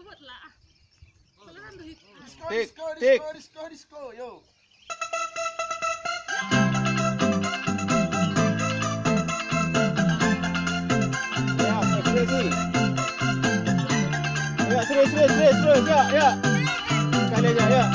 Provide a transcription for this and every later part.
Sebut lah. Disco, yo. Ya, ekspresi. Ya, terus, ya. Sekali aja, ya.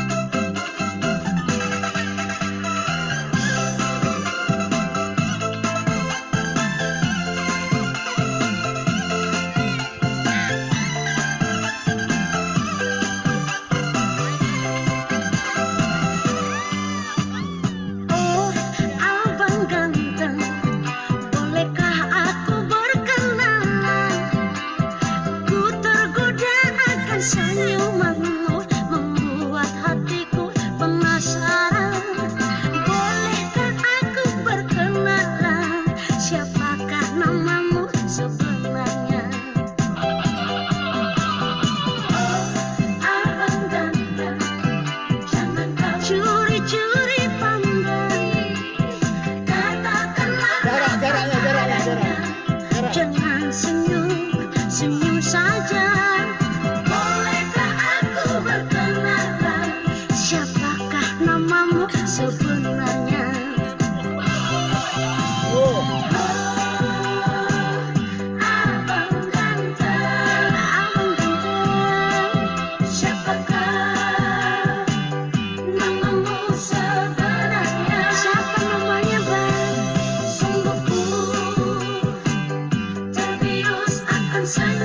Senyumanmu membuat hatiku penasaran. Bolehkah aku berkenalan? Siapakah namamu sebenarnya? Oh, abang ganteng, jangan kau curi-curi pandang. Katakanlah Jaraknya. jangan senyum saja. Siapakah namamu sebenarnya? Abang ganteng, siapakah namamu sebenarnya? Siapa namanya bang? Sungguh ku terbius akan saya.